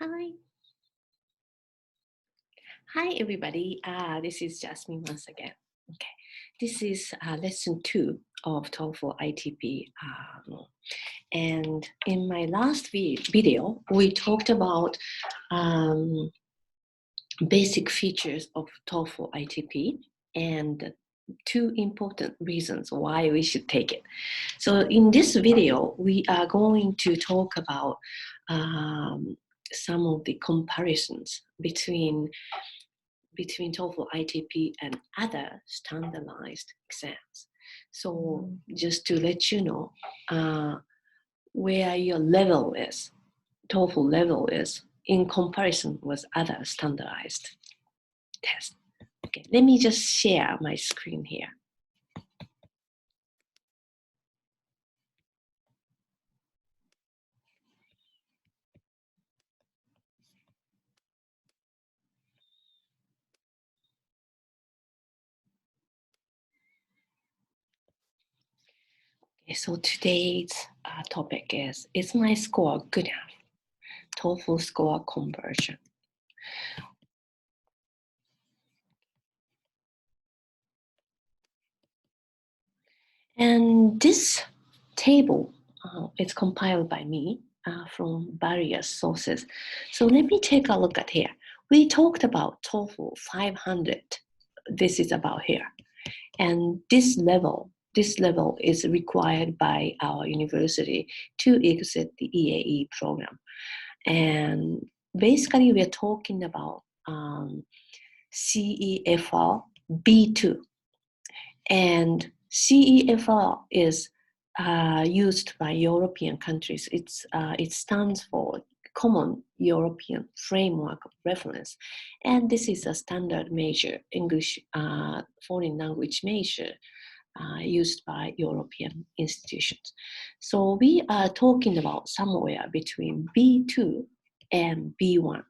Hi. Hi, everybody. This is Jasmine once again. Okay. This is lesson 2 of TOEFL ITP. And in my last video, we talked about basic features of TOEFL ITP and 2 important reasons why we should take it. So in this video, we are going to talk about some of the comparisons between TOEFL ITP and other standardized exams. So just to let you know where your level is, TOEFL level is in comparison with other standardized tests. Okay, let me just share my screen here. Okay, so today's topic is my score good enough? TOEFL score conversion. And this table is compiled by me from various sources. So let me take a look at here. We talked about TOEFL 500. This is about here. And this level is required by our university to exit the EAE program. And basically, we're talking about CEFR B2. And CEFR is used by European countries. It stands for Common European Framework of Reference. And this is a standard major, English foreign language major used by European institutions. So we are talking about somewhere between B2 and B1.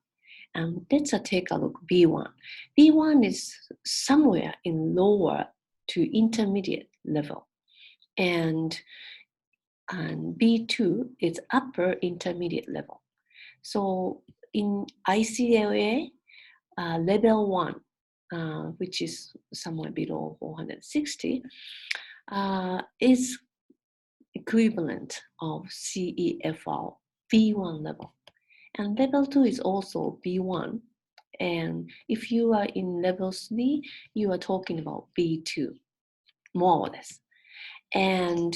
And let's take a look, B1. B1 is somewhere in lower to intermediate level. And B2 is upper intermediate level. So in ICLA, level 1, which is somewhere below 460, is equivalent of CEFR B1 level. And level 2 is also B1. And if you are in level 3, you are talking about B2, more or less. And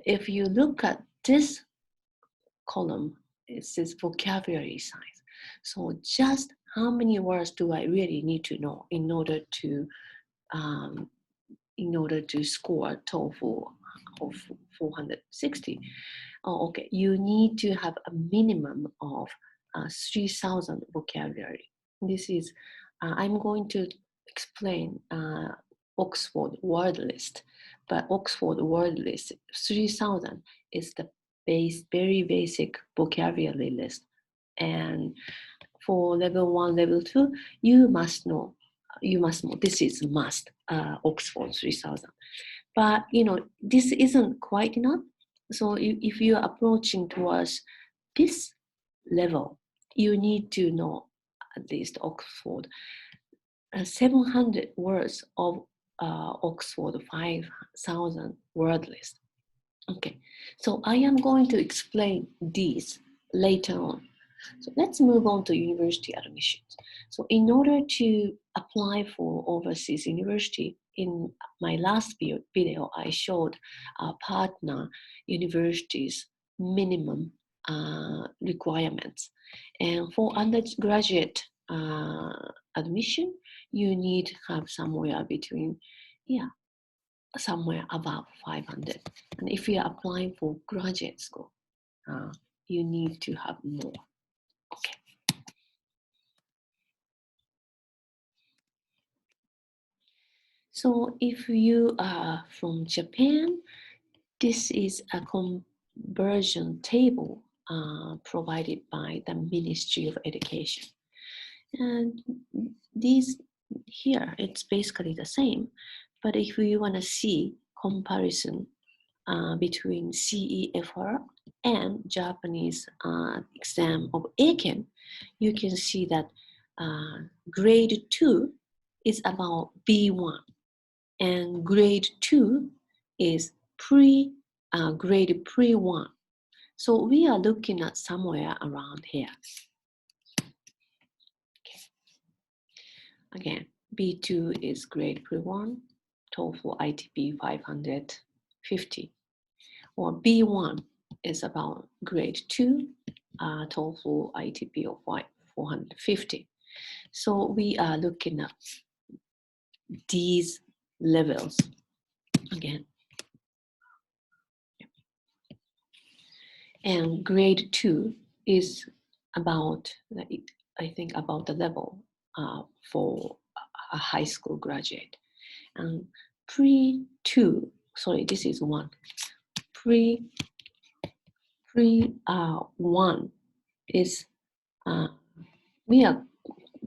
if you look at this column, it says vocabulary size. So just how many words do I really need to know in order to score TOEFL of 460? Oh, okay, you need to have a minimum of 3,000 vocabulary. This is, I'm going to explain Oxford word list, but Oxford word list 3,000 is the very basic vocabulary list. And for level 1, level 2, you must know, this is must, Oxford 3,000. But, this isn't quite enough. So if you're approaching towards this level, you need to know at least Oxford 700 words of Oxford 5,000 word list. Okay, so I am going to explain these later on. So let's move on to university admissions. So in order to apply for overseas university, in my last video, I showed partner universities' minimum requirements. And for undergraduate admission, you need to have somewhere between, somewhere above 500. And if you're applying for graduate school, you need to have more. Okay. So if you are from Japan, this is a conversion table provided by the Ministry of Education. And these here, it's basically the same. But if you want to see comparison between CEFR and Japanese exam of Eiken, you can see that grade 2 is about B1, and grade 2 is grade pre-1. So we are looking at somewhere around here. Okay. Again, B2 is grade pre-1, TOEFL ITP 550. Or B1 is about grade 2, TOEFL ITP of 450. So we are looking at these levels again. And grade 2 is about, I think, about the level for a high school graduate. And pre-2, sorry, this is 1. Pre-1 is, we are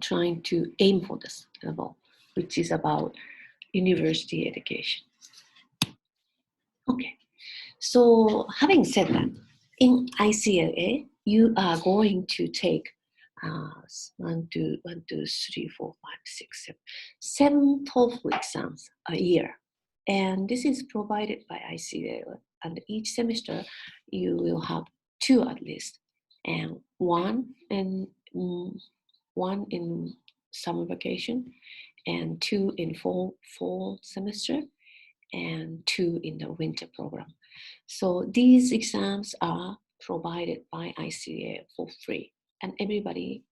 trying to aim for this level, which is about university education. Okay, so having said that, in ICLA, you are going to take 7 TOEFL exams a year. And this is provided by ICLA. And each semester, you will have 2 at least, and one in summer vacation, and 2 in fall semester, and 2 in the winter program. So these exams are provided by ICA for free, and everybody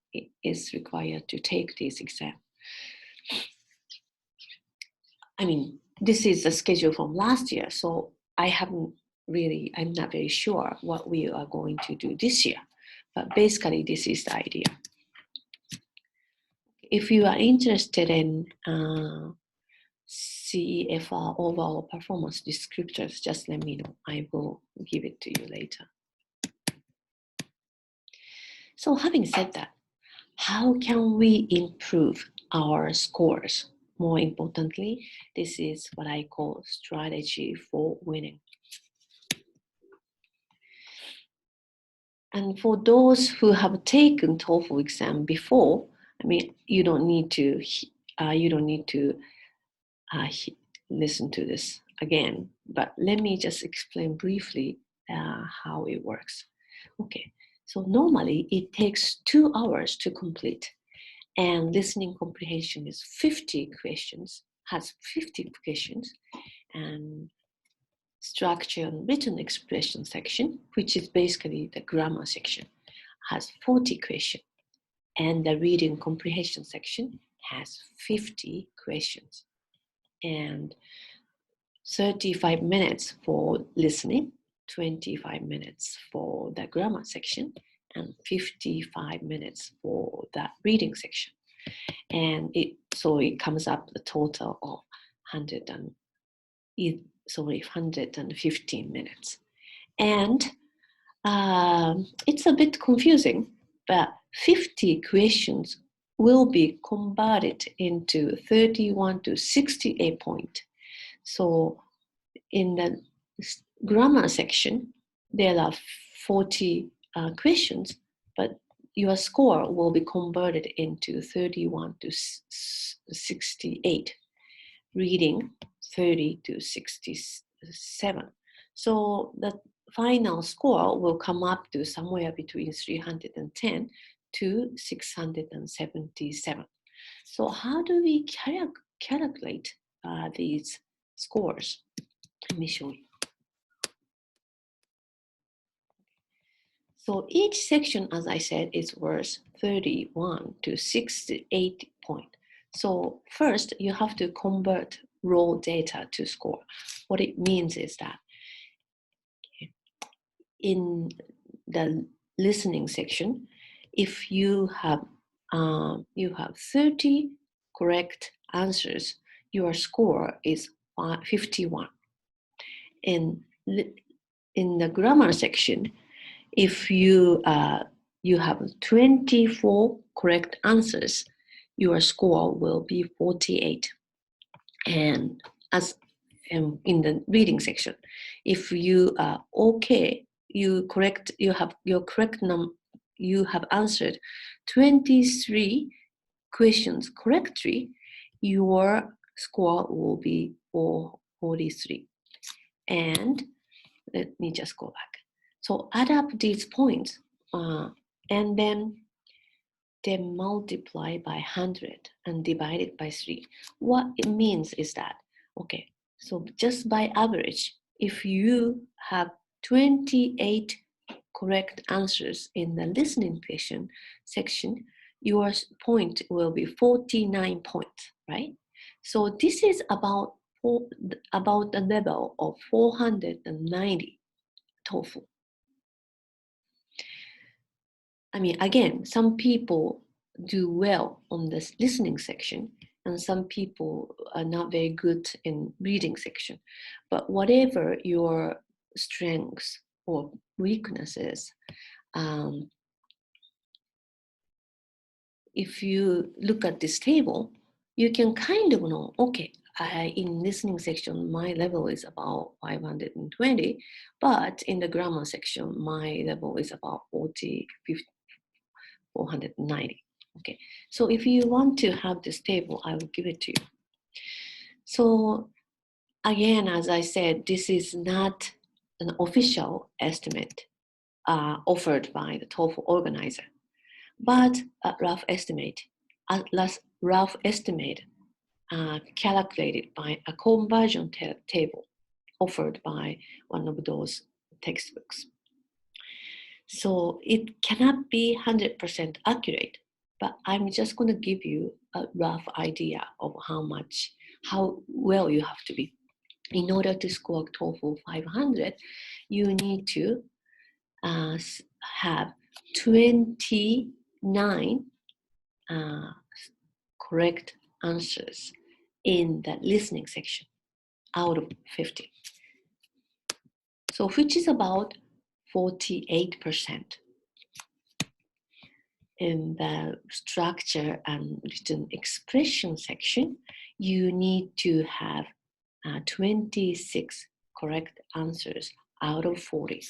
is required to take this exam. I mean, this is the schedule from last year, so I'm not very sure what we are going to do this year, but basically this is the idea. If you are interested in CEFR overall performance descriptors, just let me know. I will give it to you later. So having said that, how can we improve our scores? More importantly, this is what I call strategy for winning. And for those who have taken TOEFL exam before, I mean, you don't need to listen to this again, but let me just explain briefly how it works. Okay, so normally it takes 2 hours to complete, and listening comprehension is 50 questions, and structure and written expression section, which is basically the grammar section, has 40 questions, and the reading comprehension section has 50 questions. And 35 minutes for listening, 25 minutes for the grammar section, and 55 minutes for the reading section. And it comes up the total of 115 minutes. And it's a bit confusing, but 50 questions will be converted into 31 to 68 points. So in the grammar section, there are 40 questions, but your score will be converted into 31 to 68, reading 30 to 67. So the final score will come up to somewhere between 310 to 677. So how do we calculate these scores? Let me show you. So each section, as I said, is worth 31 to 68 points. So first, you have to convert raw data to score. What it means is that in the listening section, if you have 30 correct answers, your score is 51. In the grammar section, if you have 24 correct answers, your score will be 48. And as in the reading section, If you are okay, you have your correct you have answered 23 questions correctly, your score will be 443. And let me just go back. So add up these points and then multiply by 100 and divide it by 3. What it means is that, okay, so just by average, if you have 28 correct answers in the listening section, your point will be 49 points, right? So this is about the level of 490 TOEFL. I mean, again, some people do well on this listening section, and some people are not very good in reading section. But whatever your strengths or weaknesses, if you look at this table, you can kind of know, okay, in listening section, my level is about 520, but in the grammar section, my level is about 490. Okay, so if you want to have this table, I will give it to you. So again, as I said, this is not an official estimate offered by the TOEFL organizer, but a rough estimate, calculated by a conversion table offered by one of those textbooks. So it cannot be 100% accurate, but I'm just going to give you a rough idea of how well you have to be. In order to score TOEFL 500, you need to have 29 correct answers in the listening section out of 50. So which is about 48%. In the structure and written expression section, you need to have 26 correct answers out of 40.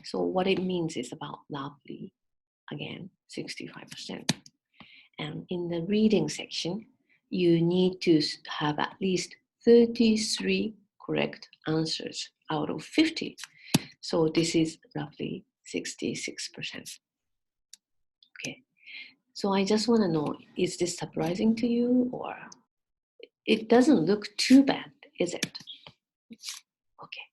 So what it means is about roughly, again, 65%. And in the reading section, you need to have at least 33 correct answers out of 50. So this is roughly 66%. Okay. So I just want to know, is this surprising to you, or it doesn't look too bad, is it? Okay.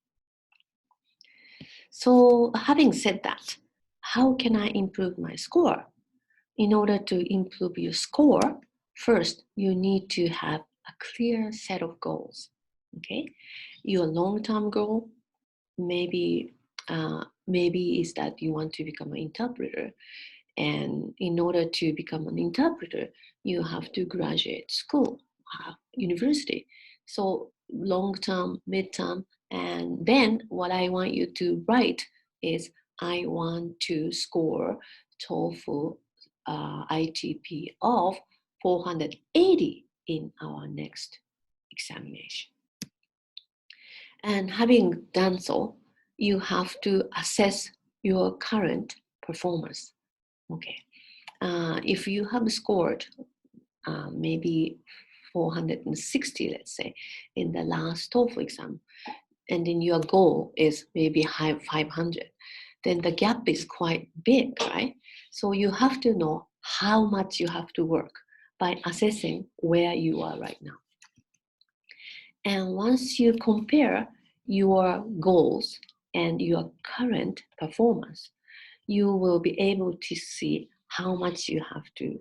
So having said that, how can I improve my score? In order to improve your score, first, you need to have a clear set of goals, okay? Your long-term goal maybe is that you want to become an interpreter. And in order to become an interpreter, you have to graduate school, university. So long-term, mid-term, and then what I want you to write is, I want to score TOEFL ITP of 480 in our next examination. And having done so, you have to assess your current performance. Okay, if you have scored maybe 460, let's say, in the last TOEFL exam, and then your goal is maybe 500, then the gap is quite big, right? So you have to know how much you have to work by assessing where you are right now. And once you compare your goals and your current performance, you will be able to see how much you have to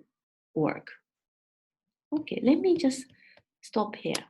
work. Okay, let me just stop here.